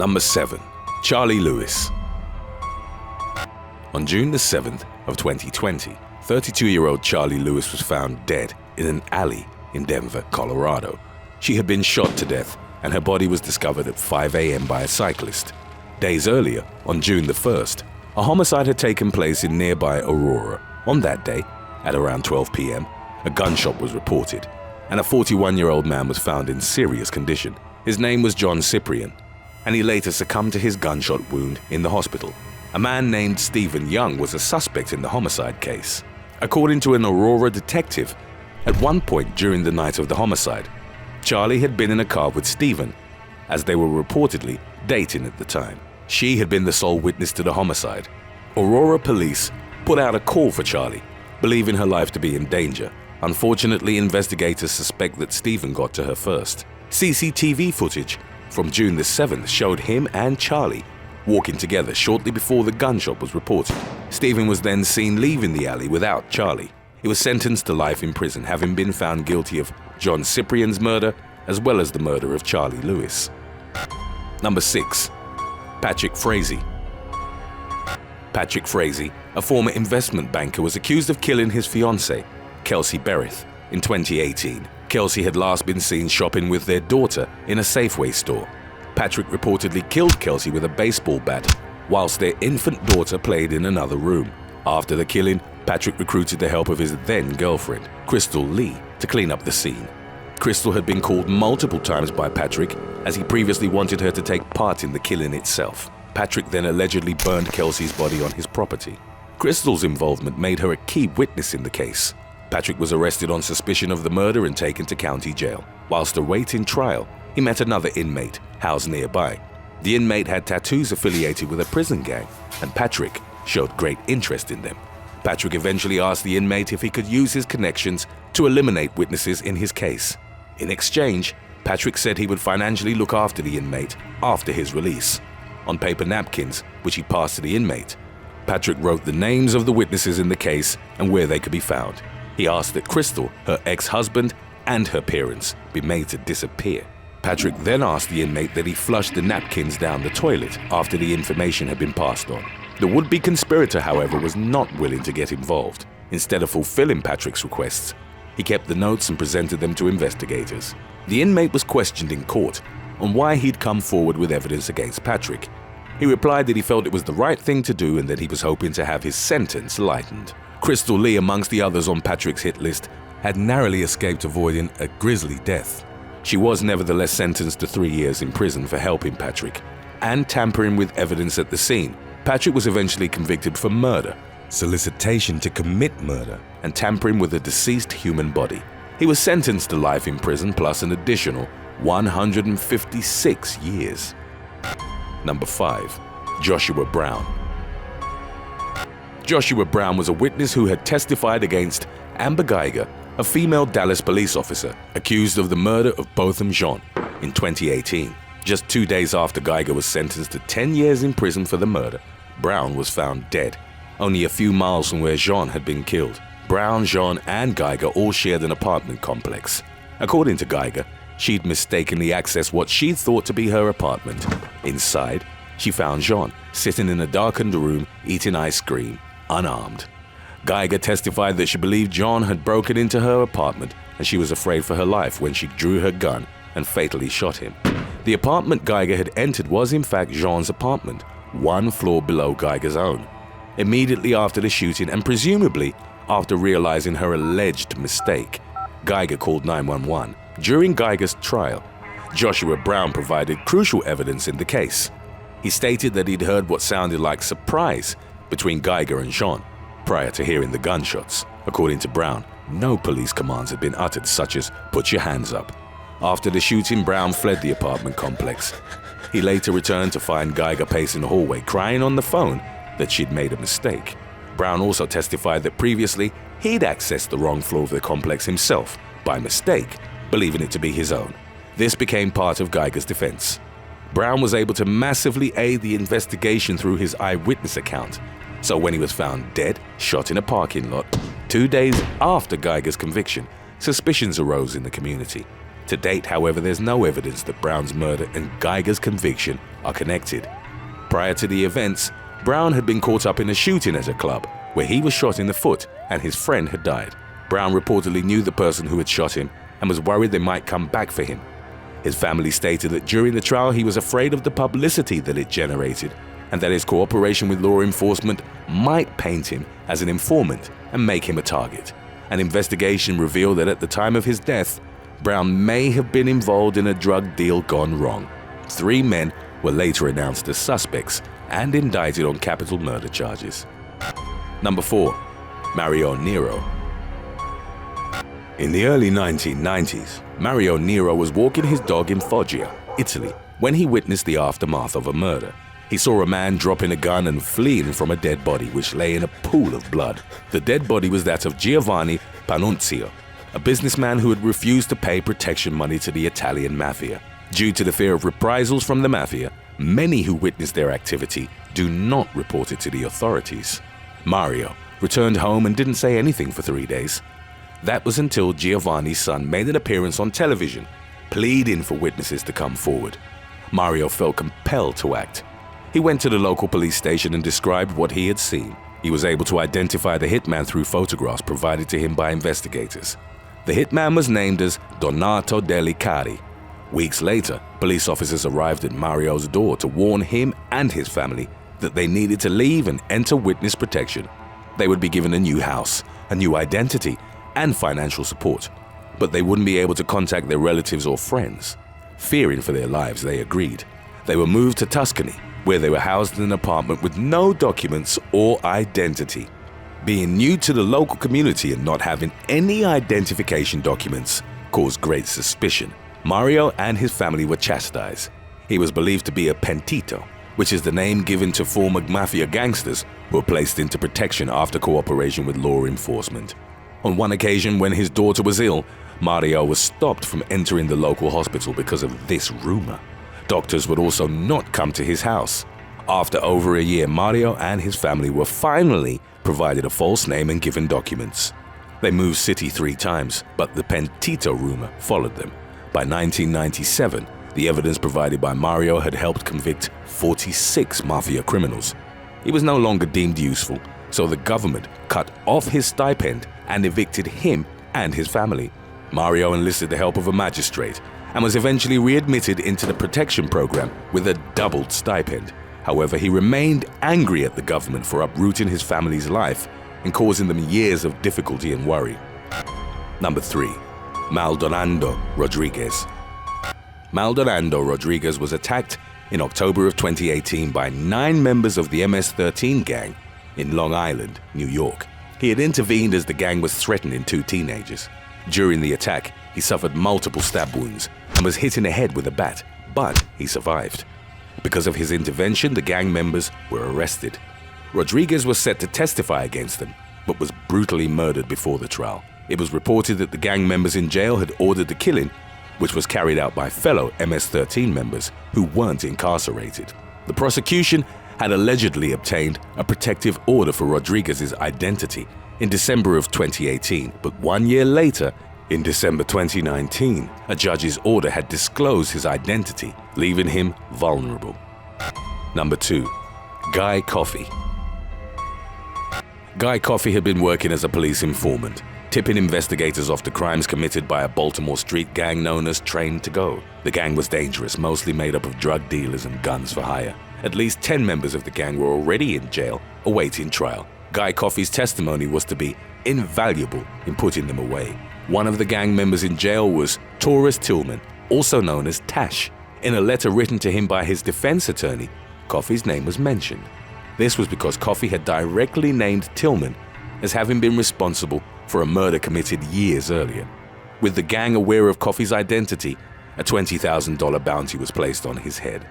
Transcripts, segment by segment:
Number 7. Charlie Lewis. On June the 7th of 2020, 32-year-old Charlie Lewis was found dead in an alley in Denver, Colorado. She had been shot to death, and her body was discovered at 5 a.m. by a cyclist. Days earlier, on June the 1st, a homicide had taken place in nearby Aurora. On that day, at around 12 p.m., a gunshot was reported, and a 41-year-old man was found in serious condition. His name was John Cyprian, and he later succumbed to his gunshot wound in the hospital. A man named Stephen Young was a suspect in the homicide case. According to an Aurora detective, at one point during the night of the homicide, Charlie had been in a car with Stephen, as they were reportedly dating at the time. She had been the sole witness to the homicide. Aurora police put out a call for Charlie, believing her life to be in danger. Unfortunately, investigators suspect that Stephen got to her first. CCTV footage from June the 7th showed him and Charlie walking together shortly before the gunshot was reported. Stephen was then seen leaving the alley without Charlie. He was sentenced to life in prison, having been found guilty of John Cyprian's murder as well as the murder of Charlie Lewis. Number 6. Patrick Frazee. Patrick Frazee, a former investment banker, was accused of killing his fiancée, Kelsey Berrith, in 2018. Kelsey had last been seen shopping with their daughter in a Safeway store. Patrick reportedly killed Kelsey with a baseball bat whilst their infant daughter played in another room. After the killing, Patrick recruited the help of his then-girlfriend, Crystal Lee, to clean up the scene. Crystal had been called multiple times by Patrick, as he previously wanted her to take part in the killing itself. Patrick then allegedly burned Kelsey's body on his property. Crystal's involvement made her a key witness in the case. Patrick was arrested on suspicion of the murder and taken to county jail. Whilst awaiting trial, he met another inmate housed nearby. The inmate had tattoos affiliated with a prison gang, and Patrick showed great interest in them. Patrick eventually asked the inmate if he could use his connections to eliminate witnesses in his case. In exchange, Patrick said he would financially look after the inmate after his release. On paper napkins, which he passed to the inmate, Patrick wrote the names of the witnesses in the case and where they could be found. He asked that Crystal, her ex-husband, and her parents be made to disappear. Patrick then asked the inmate that he flush the napkins down the toilet after the information had been passed on. The would-be conspirator, however, was not willing to get involved. Instead of fulfilling Patrick's requests, he kept the notes and presented them to investigators. The inmate was questioned in court on why he'd come forward with evidence against Patrick. He replied that he felt it was the right thing to do and that he was hoping to have his sentence lightened. Crystal Lee, amongst the others on Patrick's hit list, had narrowly escaped avoiding a grisly death. She was nevertheless sentenced to 3 years in prison for helping Patrick and tampering with evidence at the scene. Patrick was eventually convicted for murder, solicitation to commit murder, and tampering with a deceased human body. He was sentenced to life in prison plus an additional 156 years. Number 5. Joshua Brown. Joshua Brown was a witness who had testified against Amber Guyger, a female Dallas police officer accused of the murder of Botham Jean in 2018. Just 2 days after Guyger was sentenced to 10 years in prison for the murder, Brown was found dead, only a few miles from where Jean had been killed. Brown, Jean, and Guyger all shared an apartment complex. According to Guyger, she'd mistakenly accessed what she thought to be her apartment. Inside, she found Jean sitting in a darkened room eating ice cream, unarmed. Guyger testified that she believed Jean had broken into her apartment and she was afraid for her life when she drew her gun and fatally shot him. The apartment Guyger had entered was in fact Jean's apartment, 1 floor below Guyger's own. Immediately after the shooting, and presumably after realizing her alleged mistake, Guyger called 911. During Guyger's trial, Joshua Brown provided crucial evidence in the case. He stated that he'd heard what sounded like surprise between Guyger and Jean prior to hearing the gunshots. According to Brown, no police commands had been uttered such as "put your hands up." After the shooting, Brown fled the apartment complex. He later returned to find Guyger pacing the hallway, crying on the phone that she'd made a mistake. Brown also testified that previously he'd accessed the wrong floor of the complex himself by mistake, believing it to be his own. This became part of Guyger's defense. Brown was able to massively aid the investigation through his eyewitness account. So when he was found dead, shot in a parking lot, 2 days after Guyger's conviction, suspicions arose in the community. To date, however, there's no evidence that Brown's murder and Geiger's conviction are connected. Prior to the events, Brown had been caught up in a shooting at a club where he was shot in the foot and his friend had died. Brown reportedly knew the person who had shot him and was worried they might come back for him. His family stated that during the trial he was afraid of the publicity that it generated and that his cooperation with law enforcement might paint him as an informant and make him a target. An investigation revealed that at the time of his death, Brown may have been involved in a drug deal gone wrong. 3 men were later announced as suspects and indicted on capital murder charges. Number 4. Mario Nero. In the early 1990s, Mario Nero was walking his dog in Foggia, Italy, when he witnessed the aftermath of a murder. He saw a man dropping a gun and fleeing from a dead body which lay in a pool of blood. The dead body was that of Giovanni Panunzio, a businessman who had refused to pay protection money to the Italian mafia. Due to the fear of reprisals from the mafia, many who witnessed their activity do not report it to the authorities. Mario returned home and didn't say anything for 3 days. That was until Giovanni's son made an appearance on television, pleading for witnesses to come forward. Mario felt compelled to act. He went to the local police station and described what he had seen. He was able to identify the hitman through photographs provided to him by investigators. The hitman was named as Donato Delicari. Weeks later, police officers arrived at Mario's door to warn him and his family that they needed to leave and enter witness protection. They would be given a new house, a new identity, and financial support, but they wouldn't be able to contact their relatives or friends. Fearing for their lives, they agreed. They were moved to Tuscany, where they were housed in an apartment with no documents or identity. Being new to the local community and not having any identification documents caused great suspicion. Mario and his family were chastised. He was believed to be a pentito, which is the name given to former mafia gangsters who were placed into protection after cooperation with law enforcement. On one occasion, when his daughter was ill, Mario was stopped from entering the local hospital because of this rumor. Doctors would also not come to his house. After over a year, Mario and his family were finally provided a false name and given documents. They moved city 3 times, but the pentito rumor followed them. By 1997, the evidence provided by Mario had helped convict 46 mafia criminals. He was no longer deemed useful, so the government cut off his stipend and evicted him and his family. Mario enlisted the help of a magistrate and was eventually readmitted into the protection program with a doubled stipend. However, he remained angry at the government for uprooting his family's life and causing them years of difficulty and worry. Number 3. Maldonado Rodriguez. Maldonado Rodriguez was attacked in October of 2018 by 9 members of the MS-13 gang in Long Island, New York. He had intervened as the gang was threatening 2 teenagers. During the attack, he suffered multiple stab wounds and was hit in the head with a bat, but he survived. Because of his intervention, the gang members were arrested. Rodriguez was set to testify against them, but was brutally murdered before the trial. It was reported that the gang members in jail had ordered the killing, which was carried out by fellow MS-13 members who weren't incarcerated. The prosecution had allegedly obtained a protective order for Rodriguez's identity in December of 2018, but 1 year later, in December 2019, a judge's order had disclosed his identity, leaving him vulnerable. Number 2. Guy Coffey. Guy Coffey had been working as a police informant, tipping investigators off to crimes committed by a Baltimore street gang known as Train to Go. The gang was dangerous, mostly made up of drug dealers and guns for hire. At least 10 members of the gang were already in jail, awaiting trial. Guy Coffey's testimony was to be invaluable in putting them away. One of the gang members in jail was Taurus Tillman, also known as Tash. In a letter written to him by his defense attorney, Coffey's name was mentioned. This was because Coffey had directly named Tillman as having been responsible for a murder committed years earlier. With the gang aware of Coffey's identity, a $20,000 bounty was placed on his head.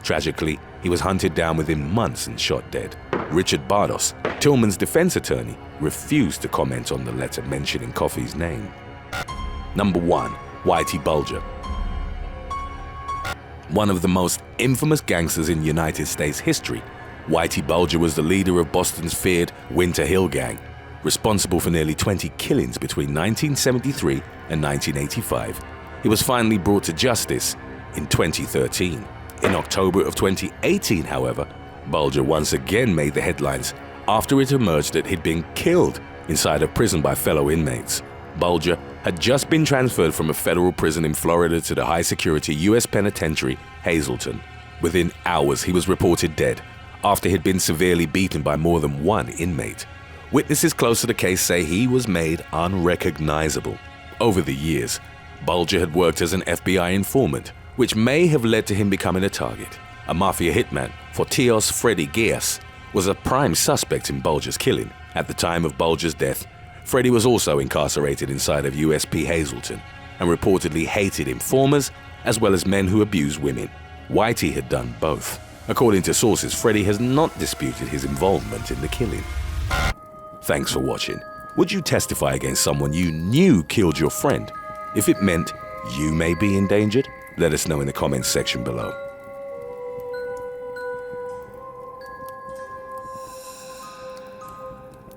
Tragically, he was hunted down within months and shot dead. Richard Bardos, Tillman's defense attorney, refused to comment on the letter mentioning Coffey's name. Number 1. Whitey Bulger. One of the most infamous gangsters in United States history, Whitey Bulger was the leader of Boston's feared Winter Hill Gang, responsible for nearly 20 killings between 1973 and 1985. He was finally brought to justice in 2013. In October of 2018, however, Bulger once again made the headlines after it emerged that he'd been killed inside a prison by fellow inmates. Bulger had just been transferred from a federal prison in Florida to the high-security U.S. penitentiary, Hazleton. Within hours, he was reported dead after he'd been severely beaten by more than one inmate. Witnesses close to the case say he was made unrecognizable. Over the years, Bulger had worked as an FBI informant, which may have led to him becoming a target. A mafia hitman, Fortios Freddy Geas, was a prime suspect in Bulger's killing. At the time of Bulger's death, Freddy was also incarcerated inside of USP Hazleton and reportedly hated informers as well as men who abused women. Whitey had done both. According to sources, Freddy has not disputed his involvement in the killing. Thanks for watching. Would you testify against someone you knew killed your friend? If it meant you may be endangered, let us know in the comments section below.